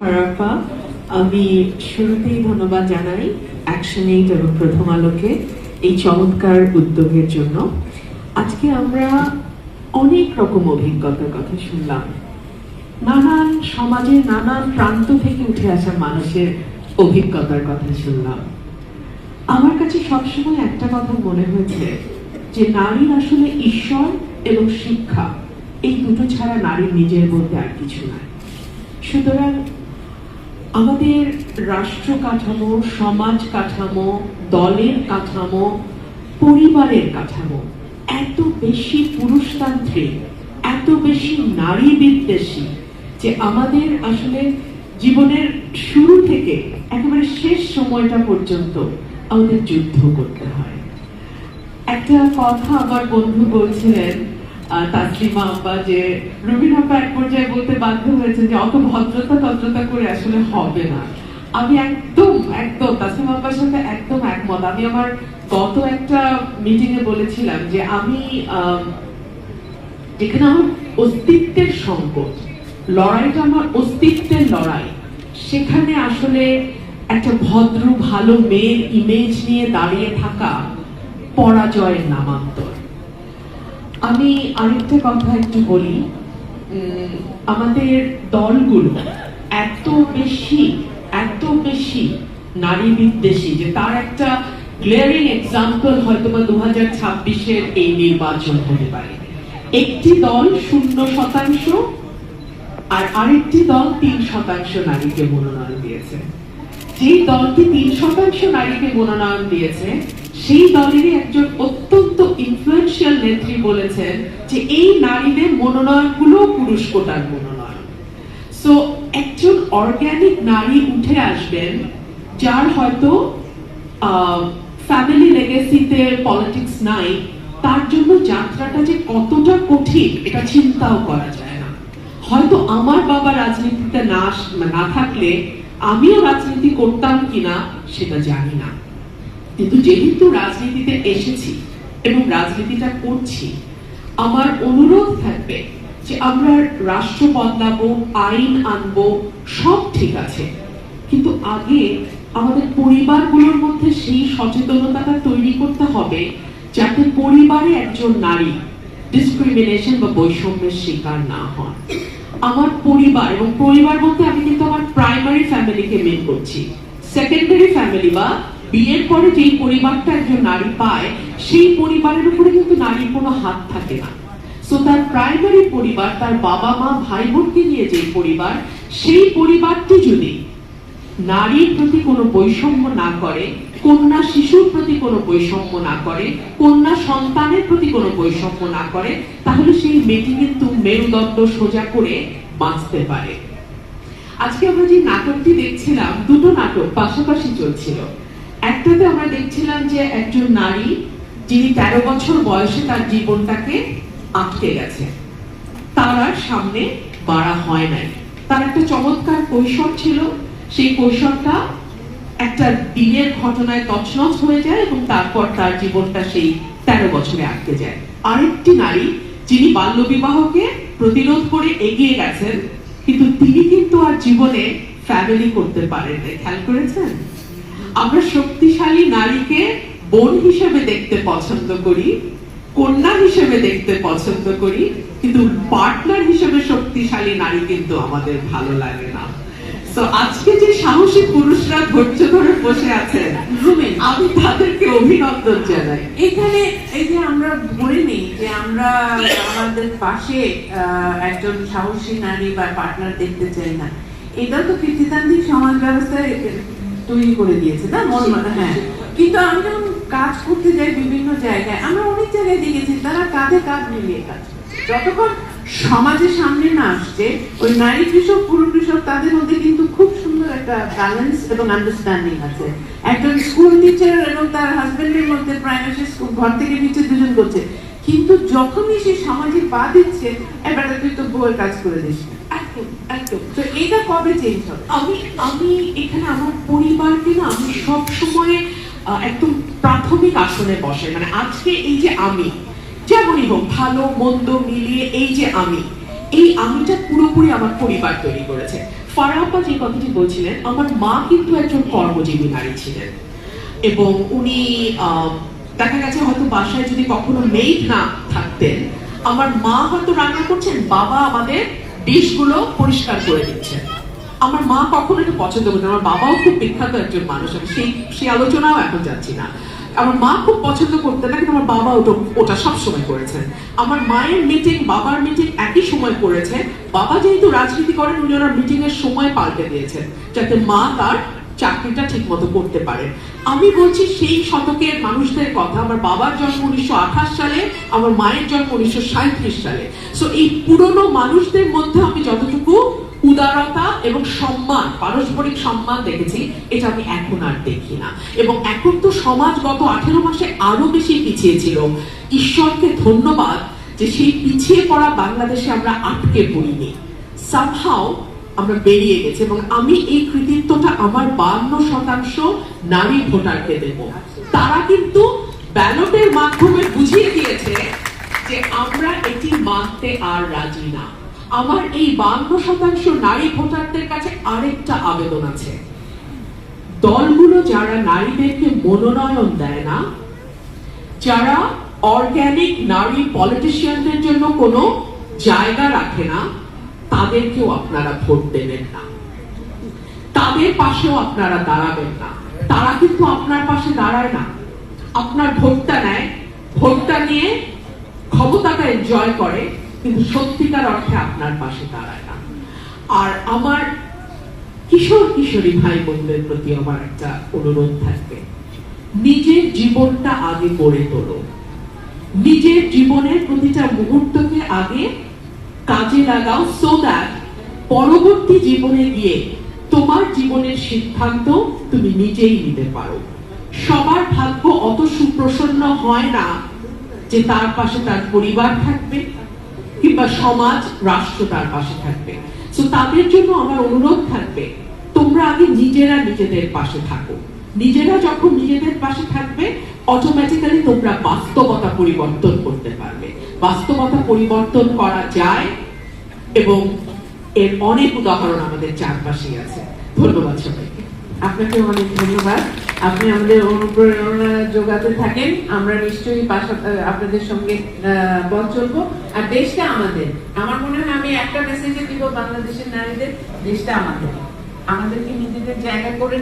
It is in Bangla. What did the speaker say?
আরাফা, আমি শুরুতেই ধন্যবাদ জানাই অ্যাকশন8 এবং প্রথম আলোকে এই চমৎকার উদ্যোগের জন্য। আজকে আমরা অনেক রকম অভিজ্ঞতার কথা শুনলাম, নানান সমাজের নানান প্রান্ত থেকে উঠে আসা মানুষের অভিজ্ঞতার কথা শুনলাম। আমার কাছে সবসময় একটা কথা মনে হয়েছে যে নারীর আসলে ঈশ্বর এবং শিক্ষা এই দুটো ছাড়া নারীর নিজের বলতে আর কিছু নাই। সুতরাং আমাদের রাষ্ট্র কাঠামো, সমাজ কাঠামো, দলের কাঠামো, পরিবারের কাঠামো এত বেশি পুরুষতান্ত্রিক, এত বেশি নারী বিদ্বেষী যে আমাদের আসলে জীবনের শুরু থেকে একেবারে শেষ সময়টা পর্যন্ত আমাদের যুদ্ধ করতে হয়। একটা কথা আমার বন্ধু বলছিলেন, তাসলিমা আব্বা, যে রুবিন আপা এক পর্যায়ে বলতে বাধ্য হয়েছে যে অত ভদ্রতা করে আসলে হবে না। আমি একদম তাসলিমা আব্বার সাথে একদম একমত। আমি আমার গত একটা মিটিং এ বলেছিলাম যে আমি যেখানে আমার অস্তিত্বের সংকট, লড়াইটা আমার অস্তিত্বের লড়াই, সেখানে আসলে একটা ভদ্র ভালো মেয়ের ইমেজ নিয়ে দাঁড়িয়ে থাকা পরাজয়ের নামান্তর। আমি আরেকটা কথা একটু বলি, আমাদের দলগুলো এত বেশি নারী বিদ্বেষী যে তার একটা গ্লেয়ারিং এক্সাম্পল হয়তো বা 2026-এর এই নির্বাচন হতে পারে। একটি দল 0% আর আরেকটি দল 3% নারীকে মনোনয়ন দিয়েছে। যেই দলটি 3% নারীকে মনোনয়ন দিয়েছে সেই দলেরই একজন অত্যন্ত ইনফ্লুয়েন্সিয়াল নেত্রী বলেছেন যে এই নারীদের মনোনয়নগুলো পুরুষ কোটার মনোনয়ন। সো একজন অর্গানিক নারী উঠে আসবেন যার হয়তো ফ্যামিলি লেগেসিতে পলিটিক্স নাই, তার জন্য যাত্রাটা যে কতটা কঠিন এটা চিন্তাও করা যায় না। হয়তো আমার বাবা রাজনীতিতে না থাকলে আমিও রাজনীতি করতাম কিনা সেটা জানি না, কিন্তু যেহেতু রাজনীতিতে এসেছি এবং রাজনীতিটা করছি, আমার অনুরোধ থাকবে যে আমরা রাষ্ট্র বদলাবো, আইন আনবো, সব ঠিক আছে, কিন্তু আগে আমাদের পরিবারগুলোর মধ্যে সেই সচেতনতাটা তৈরি করতে হবে যাতে পরিবারে একজন নারী ডিসক্রিমিনেশন বা বৈষম্যের শিকার না হন। আমার পরিবার, এবং পরিবার বলতে আমি কিন্তু আমার প্রাইমারি ফ্যামিলিকে মেন করছি, সেকেন্ডারি ফ্যামিলি বা বিয়ের পরে যেই পরিবারটা একজন নারী পায় সেই পরিবারের উপরে কিন্তু নারীর কোনো হাত থাকে না। সো তার প্রাইমারি পরিবার, তার বাবা মা ভাই বোনকে নিয়ে যে পরিবার, সেই পরিবারটি যদি নারীর প্রতি কোনো বৈষম্য না করে, কন্যা শিশুর প্রতি কোনো বৈষম্য না করে, কন্যা সন্তানের প্রতি কোনো বৈষম্য না করে, তাহলে সেই মেয়েটি কিন্তু মেরুদণ্ড সোজা করে বাঁচতে পারে। আজকে আমরা যে নাটকটি দেখছিলাম, দুটো নাটক পাশাপাশি চলছিল। একটাতে আমরা দেখছিলাম যে একজন নারী যিনি 13 বছর বয়সে তার জীবনটাকে আটকে গেছে, তার আর সামনে বাড়া হয় নাই। তার একটা চমৎকার কৈশোর ছিল, সেই কৈশোরটা একটা দিনের ঘটনায় তছনছ হয়ে যায় এবং তারপর তার জীবনটা সেই 13 বছরে আটকে যায়। আরেকটি নারী যিনি বাল্যবিবাহকে প্রতিরোধ করে এগিয়ে গেছেন, কিন্তু তিনি কিন্তু আর জীবনে ফ্যামিলি করতে পারেন না। খেয়াল করেছেন? আমরা শক্তিশালী নারীকে বোন হিসেবে দেখতে পছন্দ করি, কন্যা হিসেবে দেখতে পছন্দ করি, কিন্তু পার্টনার হিসেবে শক্তিশালী নারী কিন্তু আমাদের ভালো লাগে না। তো আজকে যে সাহসী পুরুষরা ধৈর্য ধরে বসে আছেন, আমি তাদেরকে অভিনন্দন জানাই। এখানে এই যে আমরা ধরে নিই যে আমরা আমাদের পাশে একজন সাহসী নারী বা পার্টনার দেখতে চাই না, এটা তো কৃতিতান্ত্রিক সমাজ ব্যবস্থায় তৈরি করে দিয়েছে না মন মানে। হ্যাঁ, কিন্তু আমি যখন কাজ করতে যাই বিভিন্ন জায়গায়, আমরা অনেক জায়গায় দেখেছি তারা কাঁধে কাঁধ মিলিয়ে কাজ করে। যতক্ষণ সমাজের সামনে না আসছে ওই নারী কৃষক পুরুষ কৃষক তাদের মধ্যে কিন্তু খুব সুন্দর একটা ব্যালেন্স এবং আন্ডারস্ট্যান্ডিং আছে। একজন স্কুল টিচার এবং তার হাজবেন্ডের মধ্যে প্রাইমারি স্কুল ঘর থেকে নিচে দুজন করছে, কিন্তু যখনই সে সমাজে পা দিচ্ছে এবার তুই তো বউয়ের কাজ করে দিস। একদম তো এটা কবে চেঞ্জ হবে? আমি এখানে আমার পরিবারকে না আমি সব সময় একদম প্রাথমিক আসনে বসে, মানে আজকে এই যে আমি যেমনই হোক ভালো মন্দ মিলিয়ে এই যে আমিটা পুরোপুরি আমার পরিবার তৈরি করেছে। ফারাপ্পা যে কথাটি বলছিলেন, আমার মা কিন্তু একজন কর্মজীবী নারী ছিলেন এবং উনি দেখা গেছে হয়তো বাসায় যদি কখনো মেইড না থাকতেন, আমার মা হয়তো রান্না করছেন, বাবা আমাদের ডিশগুলো পরিষ্কার করে দিচ্ছেন। আমার মা কখনো এটা পছন্দ করতেন। আমার বাবাও খুব বিখ্যাত একজন মানুষ, আমি সেই আলোচনাও এখন যাচ্ছি না। আমার মা খুব পছন্দ করতেন না, কিন্তু আমার বাবা ওটা সবসময় করেছেন। আমার মায়ের মিটিং বাবার মিটিং একই সময় করেছে। বাবা যেহেতু রাজনীতি করেন, উনি ওনার মিটিং এর সময় পাল্টে দিয়েছেন যাতে মা তার চাকরিটা ঠিক মতো করতে পারে। আমি বলছি সেই শতকের মানুষদের কথা। আমার বাবার জন্ম 1928 সালে, আমার মায়ের জন্ম 1937 সালে। সো এই পুরনো মানুষদের মধ্যে আমি যতটুকু উদারতা এবং সম্মান, পারস্পরিক সম্মান দেখেছি, এটা আমি এখন আর দেখি না। এবং এখন তো সমাজ গত 18 মাসে আরো বেশি পিছিয়ে ছিল। ঈশ্বরকে ধন্যবাদ যে সেই পিছিয়ে পড়া বাংলাদেশে আমরা আটকে পড়িনি, সামহাও আমরা বেরিয়ে গেছি। এবং আমি এই কৃতিত্বটা আমার 52% নারী ভোটারকে দেব। তারা কিন্তু ব্যালটের মাধ্যমে বুঝিয়ে দিয়েছে যে আমরা এটি মানতে আর রাজি না। আমার এই 52% নারী ভোটারদের কাছে আরেকটা আবেদন আছে। দলগুলো যারা নারীদেরকে মনোনয়ন দেয় না, যারা অর্গানিক নারী পলিটিশিয়ানদের জন্য কোনো জায়গা রাখে না, তাদেরকেও আপনারা ভোট দেবেন না, তাদের পাশেও আপনারা দাঁড়াবেন না। তারা কিন্তু আপনার পাশে দাঁড়ায় না, আপনার ভোটটা নেয়, ভোটটা নিয়ে ক্ষমতাটা এনজয় করে, কিন্তু সত্যিকার অর্থে আপনার পাশে দাঁড়ায় না। আর আমার কিশোর কিশোরী ভাই বোনদের প্রতি আমার একটা অনুরোধ থাকবে, নিজের জীবনটা আগে গড়ে তোলো। নিজের জীবনের প্রতিটা মুহূর্তকে আগে কাজে লাগাও, সো দ্যাট পরবর্তী জীবনে গিয়ে তোমার জীবনের সিদ্ধান্ত তুমি নিজেই নিতে পারো। সবার ভাগ্য অত সুপ্রসন্ন হয় না যে তার পাশে তার পরিবার থাকবে কিংবা সমাজ রাষ্ট্র তার পাশে থাকবে। সো তাদের জন্য আমার অনুরোধ থাকবে, তোমরা আগে নিজেরা নিজেদের পাশে থাকো। নিজেরা যখন নিজেদের পাশে থাকবে, অটোমেটিক্যালি তোমরা বাস্তবতা পরিবর্তন করতে পারবে। বাস্তবতা পরিবর্তন করা যায় এবং এর অনেক উদাহরণ আমাদের চারপাশেই আছে। ধন্যবাদ সবাইকে। আপনাকে অনেক ধন্যবাদ। আপনি আমাদের অনুপ্রেরণা যোগাতে থাকেন, আমরা নিশ্চয়ই আপনাদের সঙ্গে পথ চলবো। আর দেশটা আমাদের, আমার মনে হয় আমি একটা মেসেজে দিব বাংলাদেশের নারীদের, দেশটা আমাদের, আমাদেরকে নিজেদের জায়গা করে